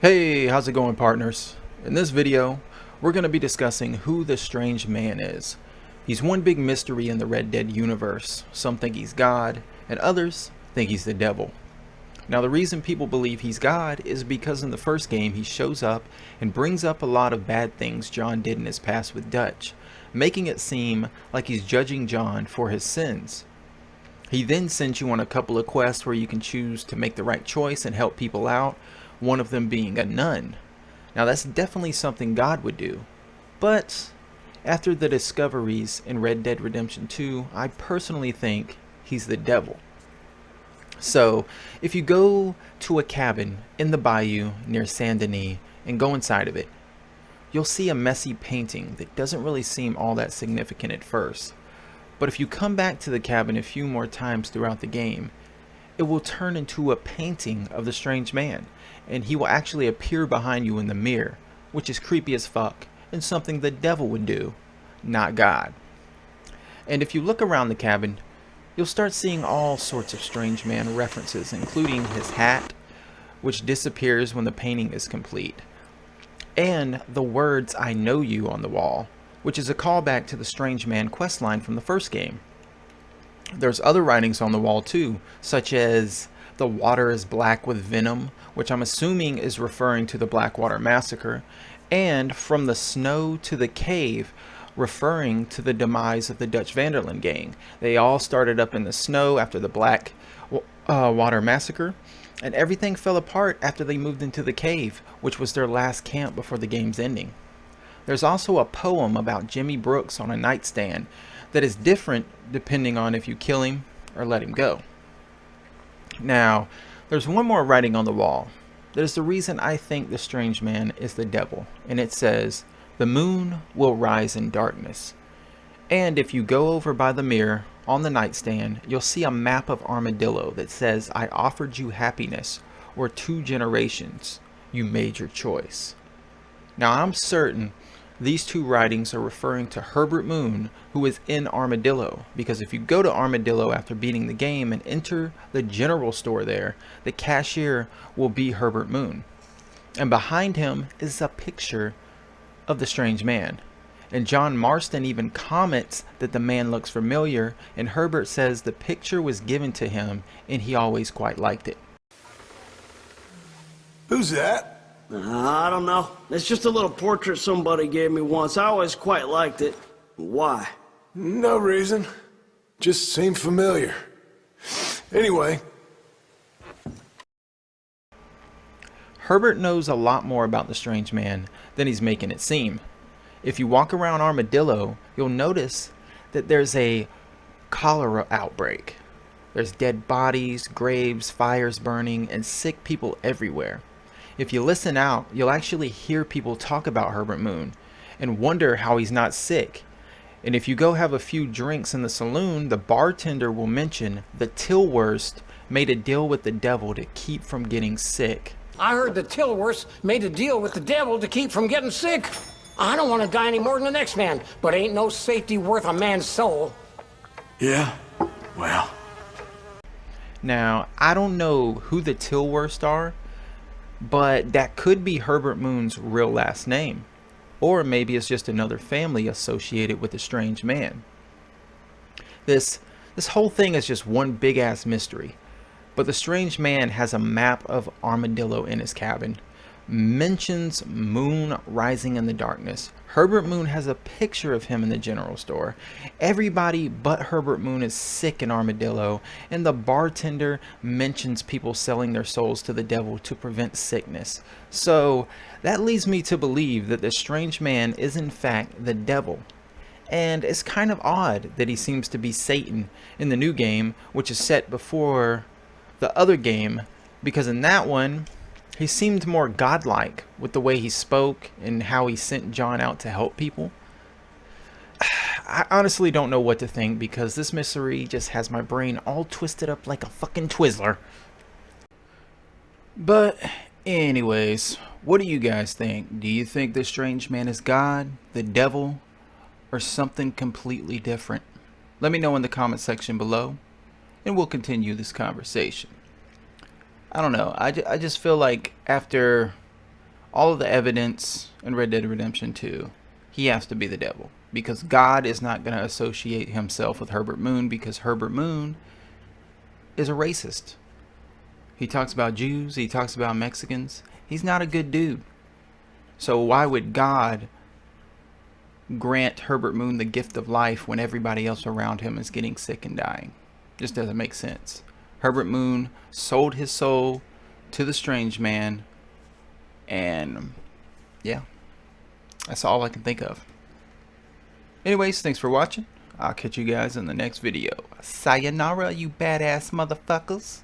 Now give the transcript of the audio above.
Hey, how's it going, partners? In this video, we're going to be discussing who the Strange Man is. He's one big mystery in the Red Dead universe. Some think he's God, and others think he's the devil. Now, the reason people believe he's God is because in the first game he shows up and brings up a lot of bad things John did in his past with Dutch, making it seem like he's judging John for his sins. He then sends you on a couple of quests where you can choose to make the right choice and help people out, one of them being a nun. Now that's definitely something God would do. But after the discoveries in Red Dead Redemption 2, I personally think he's the devil. So if you go to a cabin in the bayou near Saint Denis and go inside of it, you'll see a messy painting that doesn't really seem all that significant at first. But if you come back to the cabin a few more times throughout the game, it will turn into a painting of the Strange Man, and he will actually appear behind you in the mirror, which is creepy as fuck, and something the devil would do, not God. And if you look around the cabin, you'll start seeing all sorts of Strange Man references, including his hat, which disappears when the painting is complete, and the words "I know you" on the wall, which is a callback to the Strange Man questline from the first game. There's other writings on the wall too, such as "the water is black with venom," which I'm assuming is referring to the Blackwater Massacre, and "from the snow to the cave," referring to the demise of the Dutch Vanderlyn gang. They all started up in the snow after the Blackwater Massacre, and everything fell apart after they moved into the cave, which was their last camp before the game's ending. There's also a poem about Jimmy Brooks on a nightstand that is different depending on if you kill him or let him go. Now, there's one more writing on the wall that is the reason I think the Strange Man is the devil, and it says, "The moon will rise in darkness." And if you go over by the mirror on the nightstand, you'll see a map of Armadillo that says, "I offered you happiness, or 2 generations. You made your choice." Now, I'm certain these two writings are referring to Herbert Moon, who is in Armadillo, because if you go to Armadillo after beating the game and enter the general store there, the cashier will be Herbert Moon. And behind him is a picture of the Strange Man. And John Marston even comments that the man looks familiar, and Herbert says the picture was given to him and he always quite liked it. Who's that? I don't know. It's just a little portrait somebody gave me once. I always quite liked it. Why? No reason. Just seemed familiar. Anyway. Herbert knows a lot more about the Strange Man than he's making it seem. If you walk around Armadillo, you'll notice that there's a cholera outbreak. There's dead bodies, graves, fires burning, and sick people everywhere. If you listen out, you'll actually hear people talk about Herbert Moon and wonder how he's not sick. And if you go have a few drinks in the saloon, the bartender will mention the Tilwurst made a deal with the devil to keep from getting sick. I heard the Tilwurst made a deal with the devil to keep from getting sick. I don't want to die any more than the next man, but ain't no safety worth a man's soul. Yeah? Well. Now, I don't know who the Tilwurst are, but that could be Herbert Moon's real last name. Or maybe it's just another family associated with the Strange Man. This whole thing is just one big ass mystery. But the Strange Man has a map of Armadillo in his cabin, mentions moon rising in the darkness. Herbert Moon has a picture of him in the general store. Everybody but Herbert Moon is sick in Armadillo, and the bartender mentions people selling their souls to the devil to prevent sickness. So that leads me to believe that the Strange Man is in fact the devil. And it's kind of odd that he seems to be Satan in the new game, which is set before the other game, because in that one he seemed more godlike with the way he spoke and how he sent John out to help people. I honestly don't know what to think, because this mystery just has my brain all twisted up like a fucking Twizzler. But anyways, what do you guys think? Do you think the Strange Man is God, the devil, or something completely different? Let me know in the comment section below, and we'll continue this conversation. I don't know. I just feel like after all of the evidence in Red Dead Redemption 2, he has to be the devil. Because God is not going to associate himself with Herbert Moon, because Herbert Moon is a racist. He talks about Jews, he talks about Mexicans. He's not a good dude. So why would God grant Herbert Moon the gift of life when everybody else around him is getting sick and dying? Just doesn't make sense. Herbert Moon sold his soul to the strange man, and yeah, that's all I can think of. Anyways, thanks for watching. I'll catch you guys in the next video. Sayonara, you badass motherfuckers.